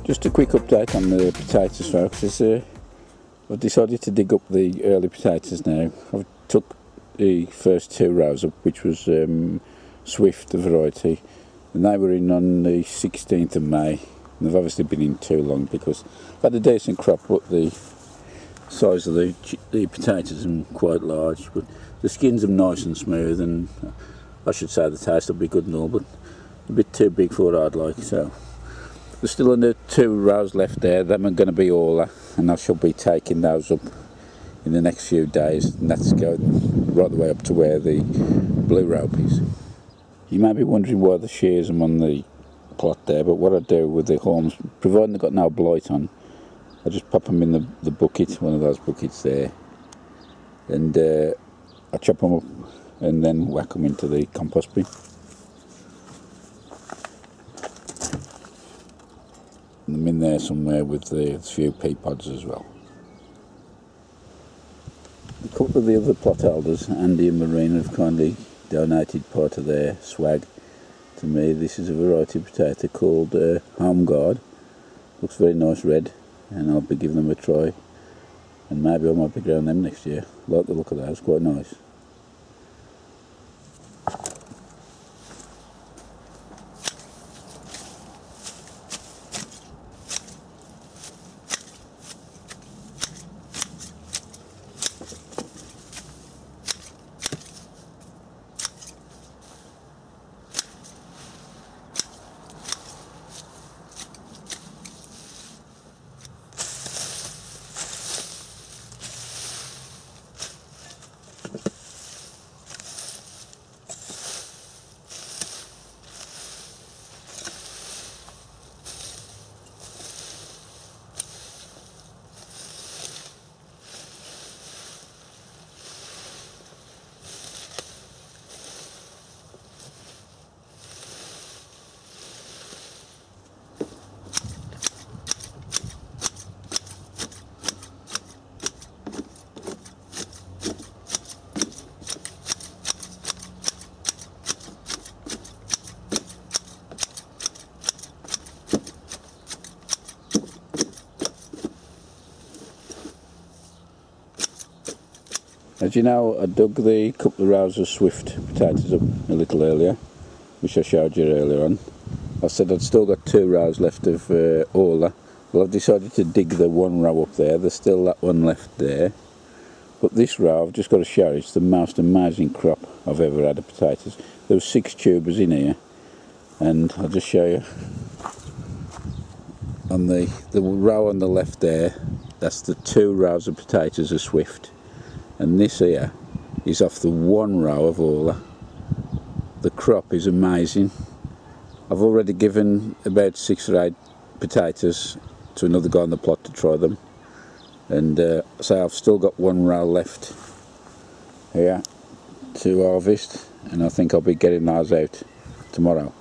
Just a quick update on the potatoes, folks. I've decided to dig up the early potatoes now. I've took the first two rows up, which was Swift, the variety, and they were in on the 16th of May. And they've obviously been in too long because I've had a decent crop, but the size of the potatoes are quite large. But the skins are nice and smooth, and I should say the taste will be good and all, but a bit too big for what I'd like. So there's still another two rows left there. Them are going to be all, and I shall be taking those up in the next few days, and that's going right the way up to where the blue rope is. You may be wondering why the shears are on the plot there, but what I do with the horns, providing they've got no blight on, I just pop them in the bucket, one of those buckets there, and I chop them up and then whack them into the compost bin. And I'm in there somewhere with the few pea pods as well. A couple of the other plot holders, Andy and Marina, have kindly donated part of their swag to me. This is a variety of potato called Home Guard. Looks very nice red, and I'll be giving them a try, and maybe I might be growing them next year. Like the look of those, quite nice. As you know, I dug the couple of rows of Swift potatoes up a little earlier, which I showed you earlier on. I said I'd still got two rows left of Orla. Well, I've decided to dig the one row up there. There's still that one left there. But this row, I've just got to show you, it's the most amazing crop I've ever had of potatoes. There were 6 tubers in here, and I'll just show you. On the row on the left there, that's the 2 rows of potatoes of Swift. And this here is off the 1 row of Orla. The crop is amazing. I've already given about 6 or 8 potatoes to another guy on the plot to try them, and so I've still got 1 row left here to harvest, and I think I'll be getting those out tomorrow.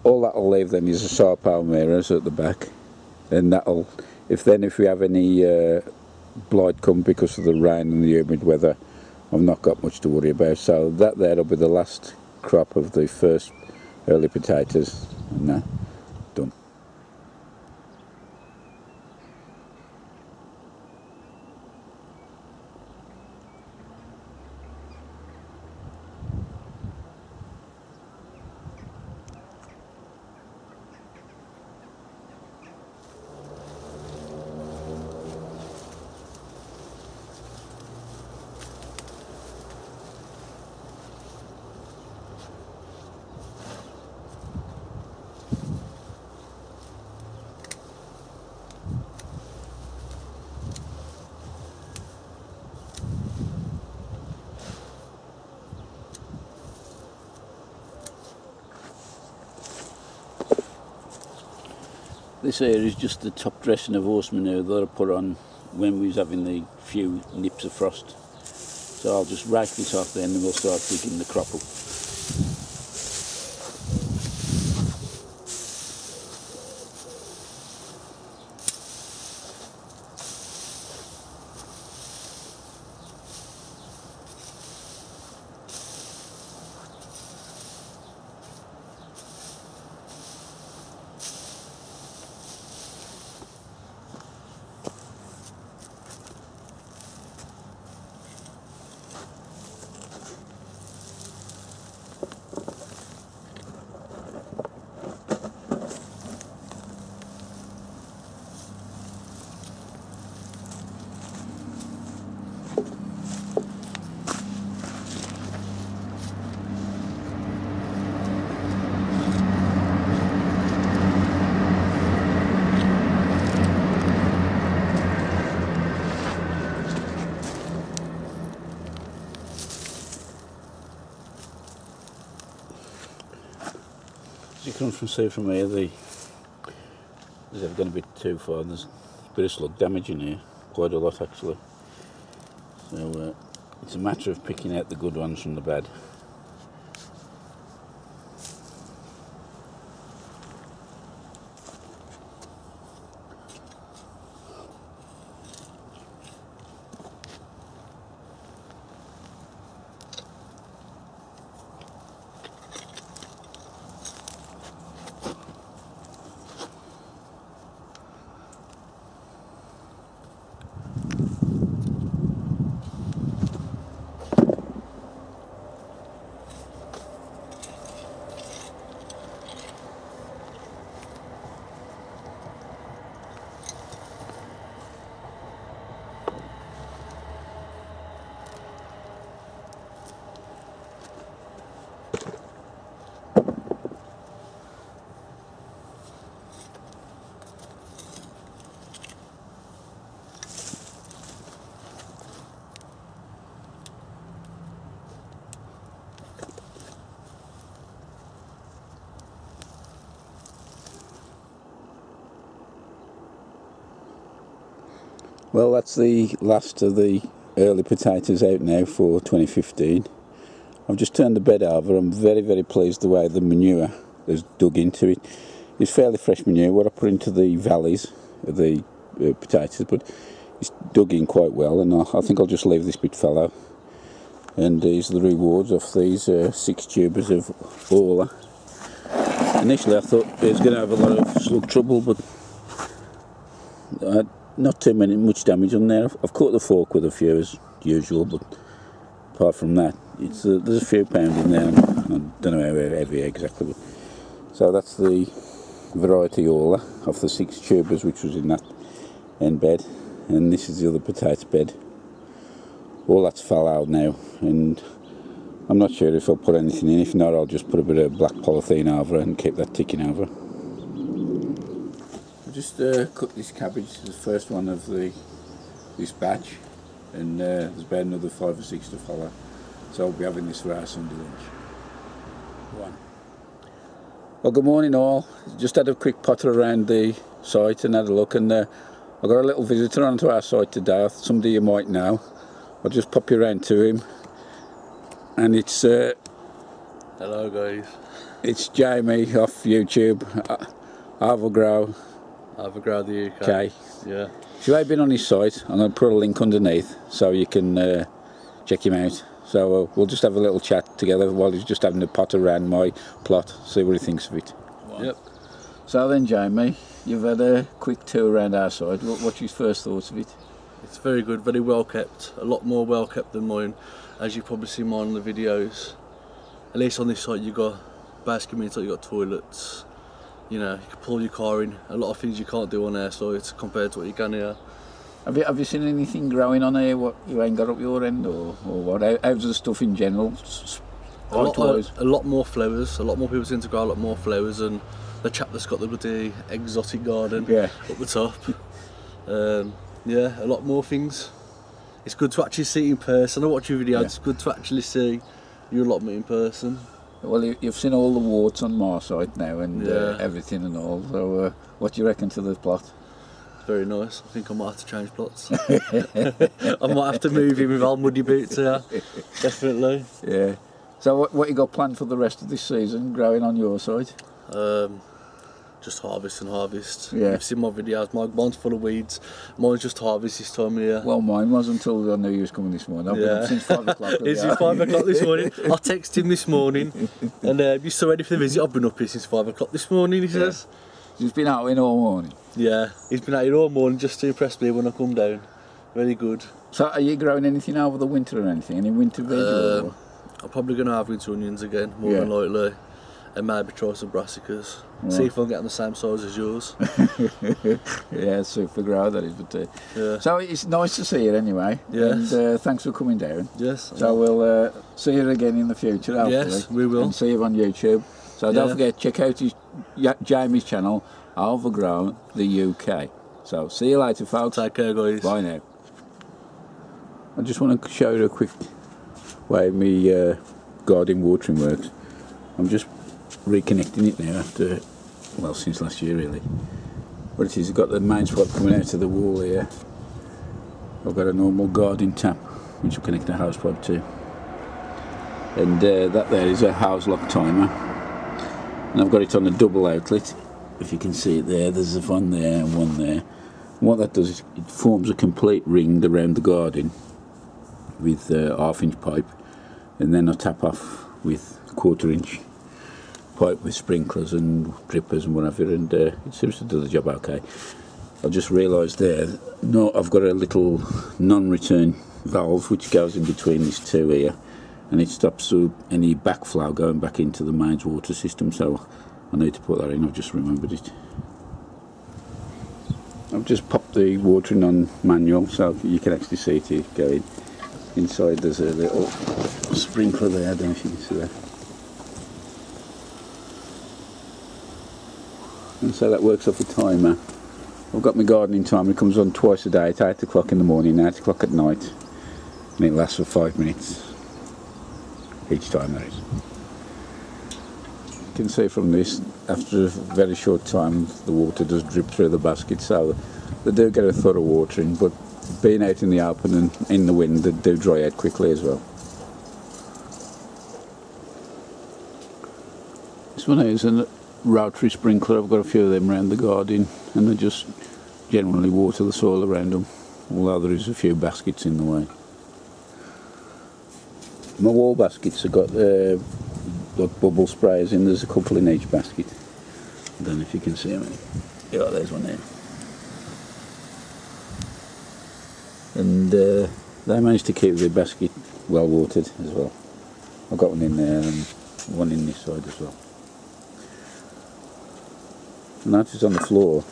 All that'll leave then is the sour palmeiras at the back, and that'll, if we have any blight come because of the rain and the humid weather, I've not got much to worry about. So that'll be the last crop of the first early potatoes, and done. This here is just the top dressing of horse manure that I put on when we was having the few nips of frost. So I'll just rake this off then, and we'll start digging the crop up. As you can see from here, there's ever going a bit too far. There's a bit of slug damage in here, quite a lot actually. So it's a matter of picking out the good ones from the bad. Well, that's the last of the early potatoes out now for 2015. I've just turned the bed over. I'm very, very pleased the way the manure has dug into it. It's fairly fresh manure, what I put into the valleys of the potatoes, but it's dug in quite well, and I think I'll just leave this bit fallow. And these are the rewards of these 6 tubers of Orla. Initially I thought it was going to have a lot of slug trouble, but not too much damage on there. I've caught the fork with a few as usual, but apart from that, there's a few pound in there. I don't know how heavy exactly, but so that's the variety Orla of the 6 tubers which was in that end bed, and this is the other potato bed. All that's fallow now, and I'm not sure if I'll put anything in. If not, I'll just put a bit of black polythene over it and keep that ticking over. I just cut this cabbage, the first one of this batch, and there's about another 5 or 6 to follow. So I'll be having this for our Sunday lunch. One. Well, good morning all. Just had a quick potter around the site and had a look, and I got a little visitor onto our site today, somebody you might know. I'll just pop you around to him, and it's hello guys. It's Jamie off YouTube, Overgrow the UK. Okay. Yeah. If you've been on his site, I'm going to put a link underneath so you can check him out. So we'll just have a little chat together while he's just having a pot around my plot, see what he thinks of it. Yep. So then, Jamie, you've had a quick tour around our site. What's your first thoughts of it? It's very good, very well kept. A lot more well kept than mine, as you probably see mine on the videos. At least on this site you got basket means like you got toilets. You know, you can pull your car in. A lot of things you can't do on our site compared to what you can here. Have you seen anything growing on here what you ain't got up your end, or what? How's the stuff in general? A lot more flowers. A lot more people seem to grow a lot more flowers, and the chap that's got the bloody exotic garden up the top. Yeah, a lot more things. It's good to actually see it in person. I watch your videos. It's good to actually see your allotment in person. Well, you've seen all the warts on my site now, and everything and all. So, what do you reckon to the plot? It's very nice. I think I might have to change plots. I might have to move in with old MuddyBootz here. Definitely. Yeah. So, what you got planned for the rest of this season, growing on your site? Just harvest and harvest. Yeah. You've seen my videos. Mine's full of weeds. Mine's just harvest this time of year. Well, mine was until I knew you was coming this morning. I've been up since 5 o'clock. It's 5 o'clock this morning. I texted him this morning, and you're so ready for the visit. I've been up here since 5 o'clock this morning, he says. He's been out in all morning? Yeah, he's been out here all morning just to impress me when I come down. Very good. So, are you growing anything over the winter or anything? Any winter veg? I'm probably going to have winter onions again, more than likely. And maybe try some brassicas. See if I can get them the same size as yours. Yeah, super grow that is. But so it's nice to see you anyway. Yes. And thanks for coming down. Yes. So we'll see you again in the future, hopefully. Yes, we will. And see you on YouTube. So don't forget, check out Jamie's channel, Overgrow the UK. So see you later, folks. Take care, guys. Bye now. I just want to show you a quick way my garden watering works. I'm just reconnecting it now after, well, since last year really. What it is, I've got the main spot coming out of the wall here. I've got a normal guarding tap which will connect the house pipe to, and that there is a house lock timer, and I've got it on a double outlet. If you can see it there, there's one there and one there. And what that does is it forms a complete ring around the guarding with a half-inch pipe, and then I tap off with a quarter-inch pipe with sprinklers and drippers and whatever, and it seems to do the job okay. I just realised there, no, I've got a little non-return valve which goes in between these two here, and it stops any backflow going back into the mains water system, so I need to put that in. I've just remembered it. I've just popped the watering on manual so you can actually see it here going. Inside there's a little sprinkler there, I don't know if you can see that. And so that works off a timer. I've got my gardening timer, it comes on twice a day at 8 o'clock in the morning, 8 o'clock at night, and it lasts for 5 minutes each time, that is. You can see from this, after a very short time the water does drip through the basket, so they do get a thorough watering, but being out in the open and in the wind, they do dry out quickly as well. This one is a rotary sprinkler. I've got a few of them around the garden, and they just generally water the soil around them, although there is a few baskets in the way. My wall baskets have got bubble sprayers in. There's a couple in each basket. I don't know if you can see them. Yeah, there's one there. And they managed to keep the basket well watered as well. I've got one in there and one in this side as well. Notice on the floor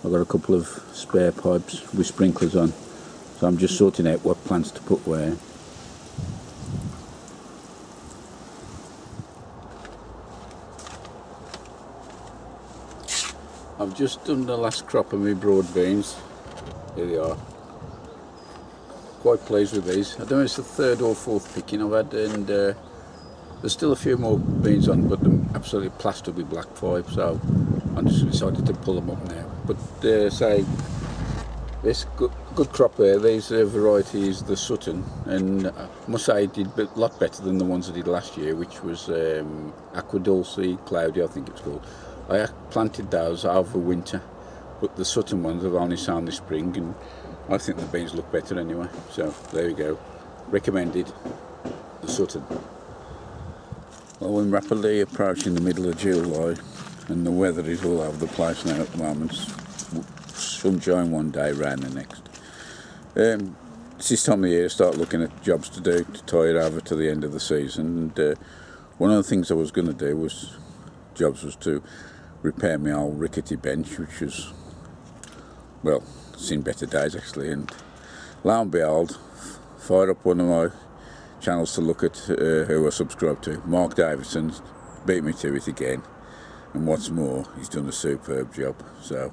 I've got a couple of spare pipes with sprinklers on, so I'm just sorting out what plants to put where. I've just done the last crop of my broad beans. Here they are. Quite pleased with these. I don't know if it's the third or fourth picking I've had, and there's still a few more beans on, but they're absolutely plastered with black fibre, so I just decided to pull them up now. But say, this good crop there, these variety is the Sutton, and I must say it did a lot better than the ones I did last year, which was Aqua Dulce, Cloudy I think it's called. I planted those over winter, but the Sutton ones have only sown this spring, and I think the beans look better anyway, so there you go. Recommended, the Sutton. Well, we're rapidly approaching the middle of July, and the weather is all over the place now at the moment. Sunshine one day, rain the next. It's this time of year I start looking at jobs to do to tie it over to the end of the season, and one of the things I was going to do was to repair my old rickety bench, which was, well, seen better days actually, and lo and behold, fired up one of my channels to look at who I subscribe to. Mark Davidson's beat me to it again, and what's more, he's done a superb job. So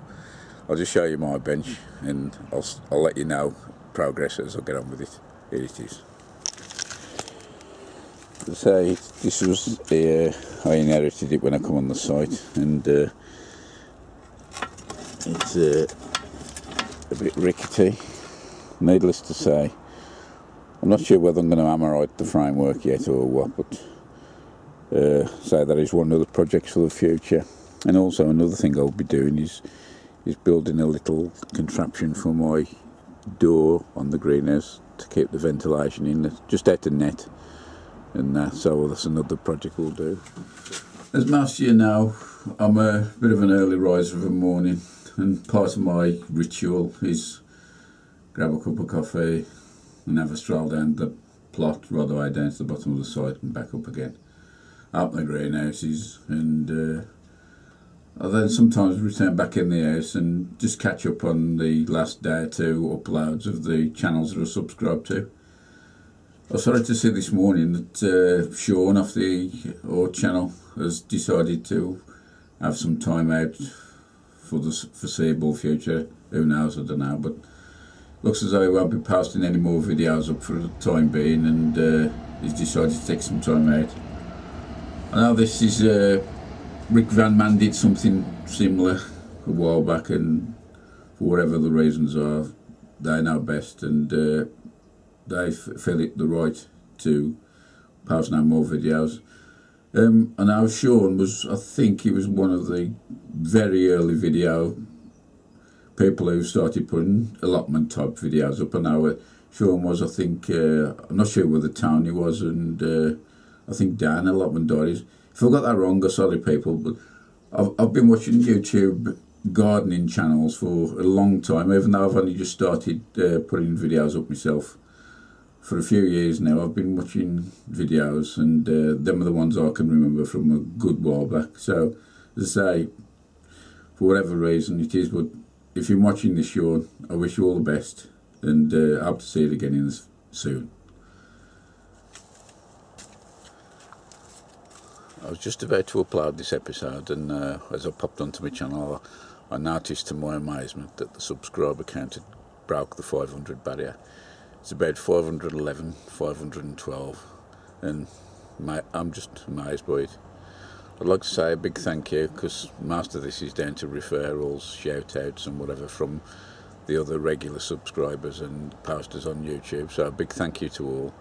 I'll just show you my bench, and I'll let you know progress as I get on with it. Here it is. So this was I inherited it when I come on the site, and it's a bit rickety, needless to say. I'm not sure whether I'm going to hammerite the framework yet or what, but so that is one of the projects for the future. And also another thing I'll be doing is building a little contraption for my door on the greenhouse to keep the ventilation in, just out the net, and so that's another project we'll do. As most of you know, I'm a bit of an early riser of a morning, and part of my ritual is grab a cup of coffee and have a stroll down the plot, right the way down to the bottom of the site and back up again, out the greenhouses, and I then sometimes return back in the house and just catch up on the last day or two uploads of the channels that I subscribe to. I was sorry to see this morning that Sean off the Ort channel has decided to have some time out for the foreseeable future. Who knows, I don't know, but looks as though he won't be posting any more videos up for the time being, and he's decided to take some time out. I know this is Rick Van Man did something similar a while back, and for whatever the reasons are, they know best, and they feel it the right to post no more videos. And now Sean was, I think he was one of the very early video people who started putting allotment type videos up. And now Sean was, I think, I'm not sure whether Tony was, and I think Dan Allotment Diaries. If I got that wrong, I'm sorry people, but I've been watching YouTube gardening channels for a long time, even though I've only just started putting videos up myself. For a few years now I've been watching videos, and them are the ones I can remember from a good while back. So, as I say, for whatever reason it is, but if you're watching this, Sean, I wish you all the best, and I hope to see you again soon. I was just about to upload this episode, and as I popped onto my channel, I noticed to my amazement that the subscriber count had broke the 500 barrier. It's about 511, 512, and I'm just amazed by it. I'd like to say a big thank you, because most of this is down to referrals, shout outs and whatever from the other regular subscribers and posters on YouTube, so a big thank you to all.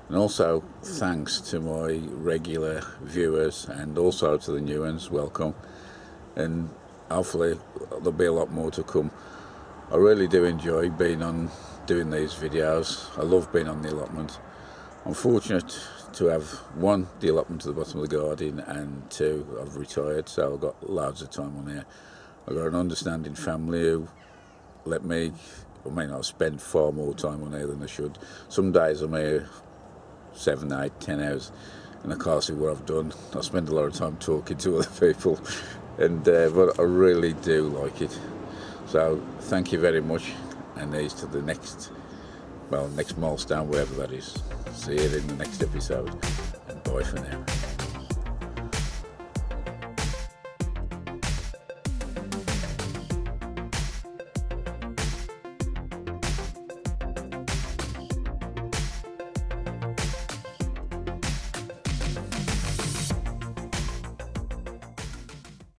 And also thanks to my regular viewers, and also to the new ones, welcome, and hopefully there'll be a lot more to come. I really do enjoy doing these videos. I love being on the allotment. I'm fortunate to have, one, the allotment at the bottom of the garden, and two, I've retired, so I've got loads of time on here. I've got an understanding family who let me, I spend far more time on here than I should. Some days I'm here 7, 8, 10 hours, and I can't see what I've done. I spend a lot of time talking to other people, and but I really do like it. So thank you very much, and here's to the next milestone, wherever that is. See you in the next episode, and bye for now.